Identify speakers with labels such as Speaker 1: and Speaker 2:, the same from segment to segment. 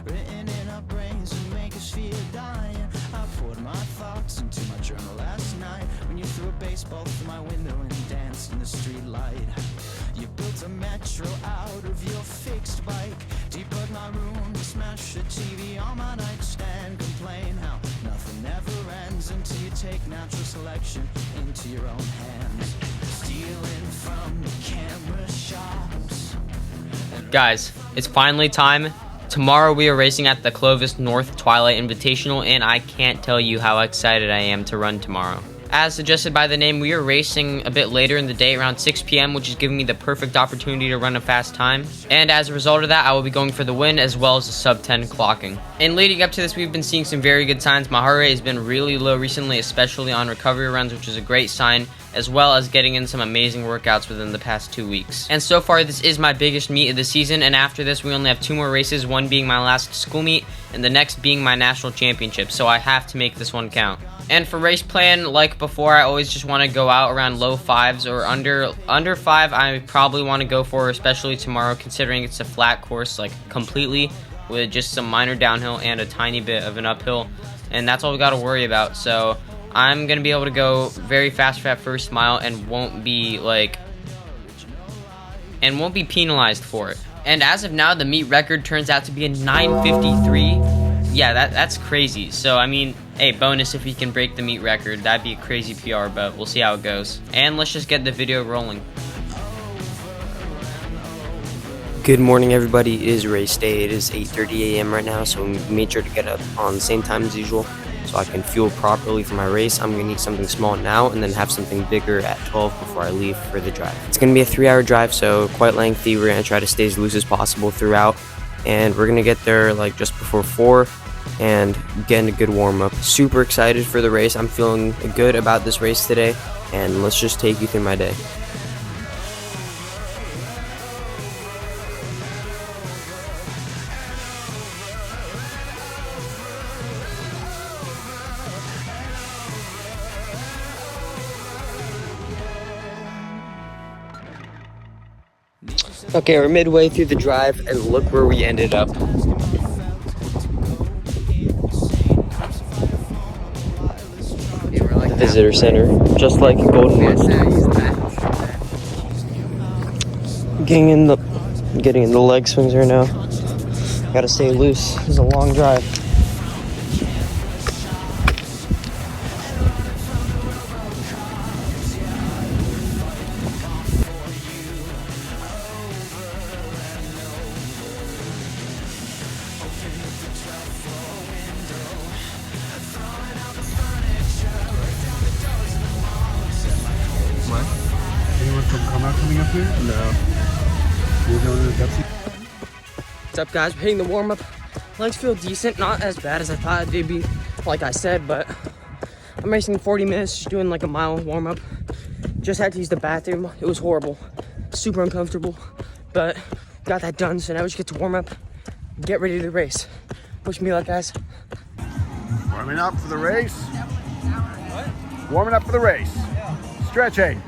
Speaker 1: written in our brains to make us fear dying. I poured my thoughts into my journal last night when you threw a baseball through my window and danced in the street light. You built a metro out of your fixed bike, debugged my room, smashed the TV on my nightstand, complain how nothing ever ends until you take natural selection into your own hands, stealing from the camera shops.
Speaker 2: Guys, it's finally time. Tomorrow we are racing at the Clovis North Twilight Invitational, and I can't tell you how excited I am to run tomorrow. As suggested by the name, we are racing a bit later in the day, around 6 p.m., which is giving me the perfect opportunity to run a fast time. And as a result of that, I will be going for the win as well as the sub 10 clocking. And leading up to this, we've been seeing some very good signs. My heart rate has been really low recently, especially on recovery runs, which is a great sign, as well as getting in some amazing workouts within the past 2 weeks. And so far, this is my biggest meet of the season, and after this, we only have 2 more races, one being my last school meet, and the next being my national championship, so I have to make this one count. And for race plan, like before, I always just want to go out around low 5s or under 5. I probably want to go for, especially tomorrow, considering it's a flat course, like completely, with just some minor downhill and a tiny bit of an uphill, and that's all we got to worry about. So I'm gonna be able to go very fast for that first mile and won't be penalized for it. And as of now, the meet record turns out to be a 9:53. Yeah, that's crazy. So I mean, hey, bonus if he can break the meet record. That'd be a crazy PR, but we'll see how it goes. And let's just get the video rolling.
Speaker 3: Good morning, everybody. It is race day. It is 8:30 a.m. right now, so we made sure to get up on the same time as usual so I can fuel properly for my race. I'm going to eat something small now and then have something bigger at 12 before I leave for the drive. It's going to be a 3-hour drive, so quite lengthy. We're going to try to stay as loose as possible throughout, and we're going to get there like just before 4 and get a good warm-up. Super excited for the race. I'm feeling good about this race today, and let's just take you through my day. Okay, we're midway through the drive, and look where we ended up. The visitor center, just like in Golden West. Getting in the leg swings right now. Gotta stay loose. It's a long drive.
Speaker 4: Anyone from Carmel coming up here? No. You're going to the Pepsi?
Speaker 5: What's up, guys? We're hitting the warm-up. Legs feel decent, not as bad as I thought they'd be, like I said, but I'm racing 40 minutes, just doing like a mile warm-up. Just had to use the bathroom. It was horrible, super uncomfortable, but got that done. So now we just get to warm up, get ready to race. Wish me luck, guys.
Speaker 4: Warming up for the race. What? Warming up for the race. Yeah. Stretching.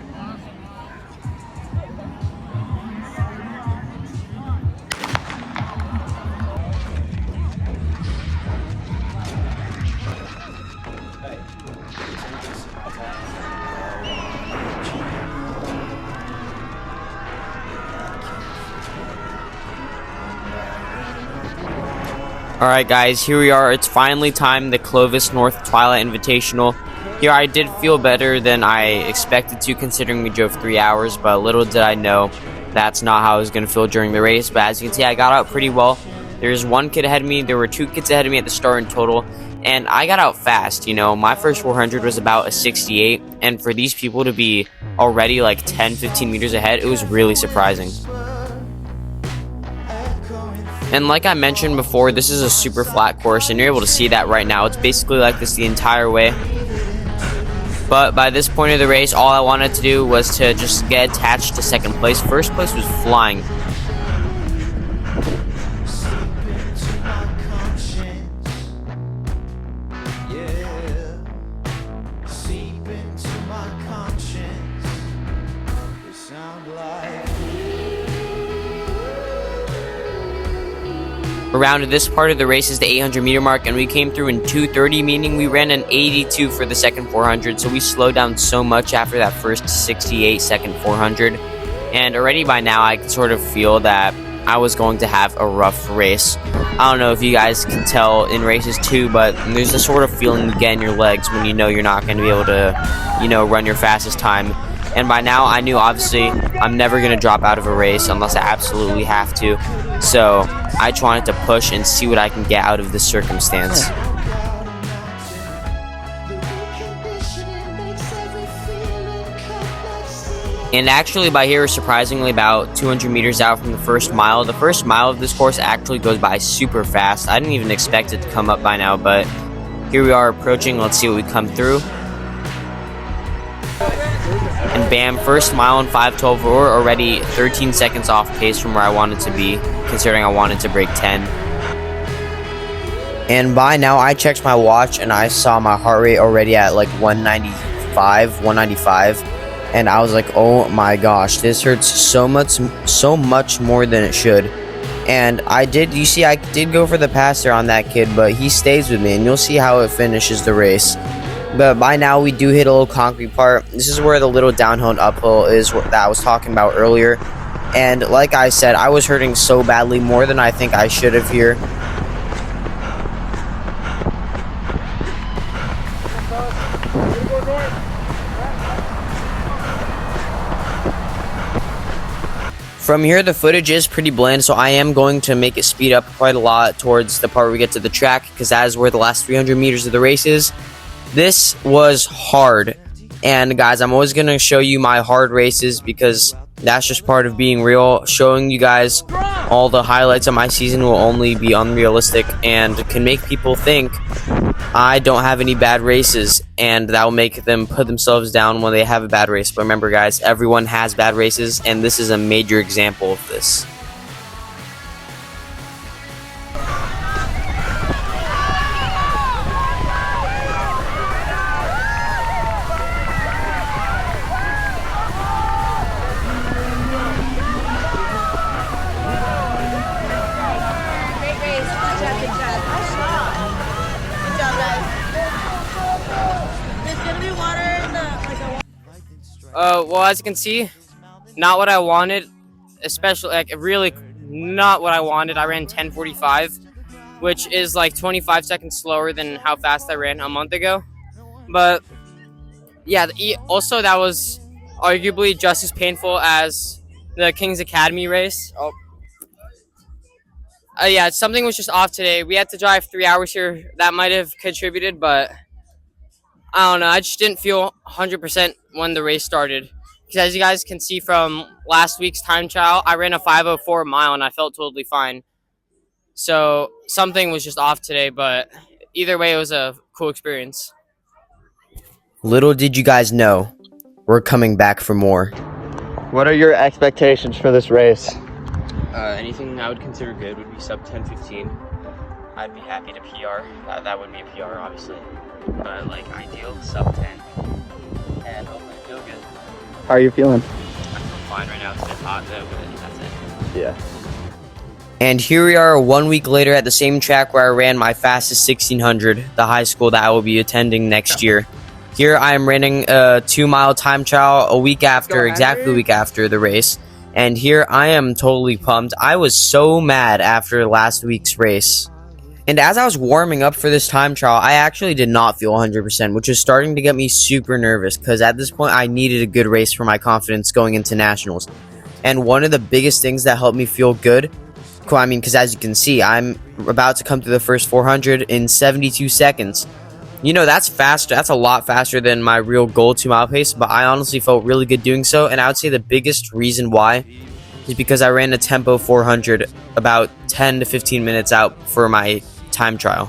Speaker 3: Alright guys, here we are. It's finally time, the Clovis North Twilight Invitational. Here I did feel better than I expected to, considering we drove 3 hours, but little did I know that's not how I was going to feel during the race. But as you can see, I got out pretty well. There's one kid ahead of me. There were 2 kids ahead of me at the start in total, and I got out fast. You know, my first 400 was about a 68, and for these people to be already like 10-15 meters ahead, it was really surprising. And like I mentioned before, this is a super flat course, and you're able to see that right now. It's basically like this the entire way. But by this point of the race, all I wanted to do was to just get attached to second place. First place was flying.
Speaker 2: Around this part of the race is the 800 meter mark, and we came through in 2:30, meaning we ran an 82 for the second 400, so we slowed down so much after that first 68-second 400, and already by now I can sort of feel that I was going to have a rough race. I don't know if you guys can tell in races too, but there's a sort of feeling you get in your legs when you know you're not going to be able to, run your fastest time. And by now I knew obviously I'm never going to drop out of a race unless I absolutely have to. So I just wanted to push and see what I can get out of this circumstance. And actually by here, surprisingly, about 200 meters out from the first mile of this course actually goes by super fast. I didn't even expect it to come up by now, but here we are approaching. Let's see what we come through. And bam, first mile in 5:12. We're already 13 seconds off pace from where I wanted to be, considering I wanted to break 10. And by now, I checked my watch and I saw my heart rate already at like 195. And I was like, oh my gosh, this hurts so much more than it should. And I did go for the passer on that kid, but he stays with me, and you'll see how it finishes the race. But by now, we do hit a little concrete part. This is where the little downhill and uphill is that I was talking about earlier. And like I said, I was hurting so badly, more than I think I should have here. From here, the footage is pretty bland, so I am going to make it speed up quite a lot towards the part where we get to the track, because that is where the last 300 meters of the race is. This was hard, and guys, I'm always going to show you my hard races, because that's just part of being real. Showing you guys all the highlights of my season will only be unrealistic and can make people think I don't have any bad races, and that will make them put themselves down when they have a bad race. But remember, guys, everyone has bad races, and this is a major example of this. Well, as you can see, not what I wanted, especially, really not what I wanted. I ran 10:45, which is like 25 seconds slower than how fast I ran a month ago. But yeah, also that was arguably just as painful as the King's Academy race. Yeah, something was just off today. We had to drive 3 hours here. That might have contributed, but I don't know. I just didn't feel 100% when the race started. Because as you guys can see from last week's time trial, I ran a 5:04 mile and I felt totally fine. So something was just off today, but either way, it was a cool experience.
Speaker 3: Little did you guys know, we're coming back for more.
Speaker 6: What are your expectations for this race?
Speaker 2: Anything I would consider good would be sub 10:15. I'd be happy to PR. That would be a PR, obviously. But ideal, sub 10. And hopefully feel good.
Speaker 6: How are you feeling?
Speaker 2: I feel fine right now. It's a bit hot though, but that's it.
Speaker 6: Yeah.
Speaker 3: And here we are 1 week later at the same track where I ran my fastest 1600, the high school that I will be attending next year. Here I am running a 2-mile time trial exactly a week after the race. And here I am totally pumped. I was so mad after last week's race. And as I was warming up for this time trial, I actually did not feel 100%, which is starting to get me super nervous, because at this point I needed a good race for my confidence going into nationals. And one of the biggest things that helped me feel good, because as you can see, I'm about to come through the first 400 in 72 seconds. That's faster. That's a lot faster than my real goal 2-mile pace, but I honestly felt really good doing so. And I would say the biggest reason why is because I ran a tempo 400 about 10 to 15 minutes out for my time trial.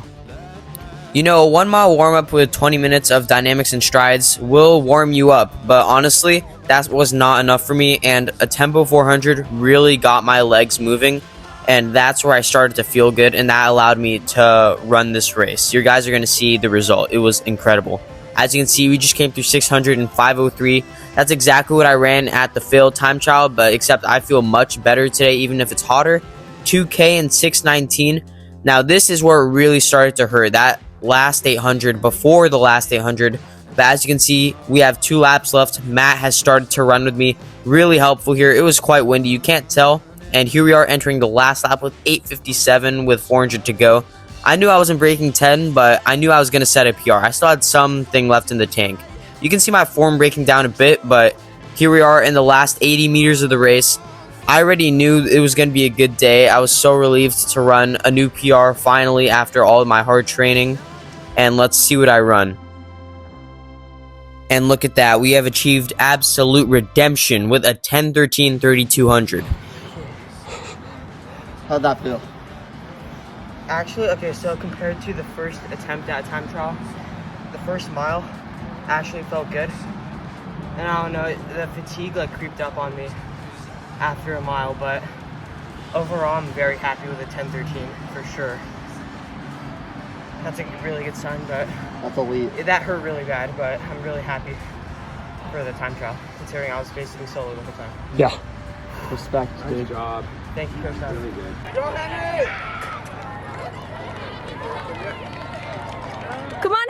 Speaker 3: A 1-mile warm-up with 20 minutes of dynamics and strides will warm you up, but honestly, that was not enough for me, and a tempo 400 really got my legs moving, and that's where I started to feel good, and that allowed me to run this race. You guys are going to see the result. It was incredible. As you can see, we just came through 600 in 5:03. That's exactly what I ran at the failed time trial, but except I feel much better today, even if it's hotter. 2K in 6:19. Now this is where it really started to hurt. That last 800, before the last 800. But as you can see, we have 2 laps left. Matt has started to run with me. Really helpful here. It was quite windy. You can't tell. And here we are entering the last lap with 8:57 with 400 to go. I knew I wasn't breaking 10, but I knew I was going to set a PR. I still had something left in the tank. You can see my form breaking down a bit, but here we are in the last 80 meters of the race. I already knew it was going to be a good day. I was so relieved to run a new PR finally after all of my hard training. And let's see what I run. And look at that. We have achieved absolute redemption with a 10:13 3200.
Speaker 6: How'd that feel?
Speaker 5: Actually, okay, so compared to the first attempt at a time trial, the first mile actually felt good. And I don't know, the fatigue like creeped up on me after a mile, but overall I'm very happy with a 10:13 for sure. That's a really good sign, but
Speaker 6: That's elite.
Speaker 5: that hurt really bad, but I'm really happy for the time trial, considering I was basically solo the whole time.
Speaker 6: Yeah. Respect, dude.
Speaker 5: Thank you, Coach. Really good.
Speaker 7: Come on,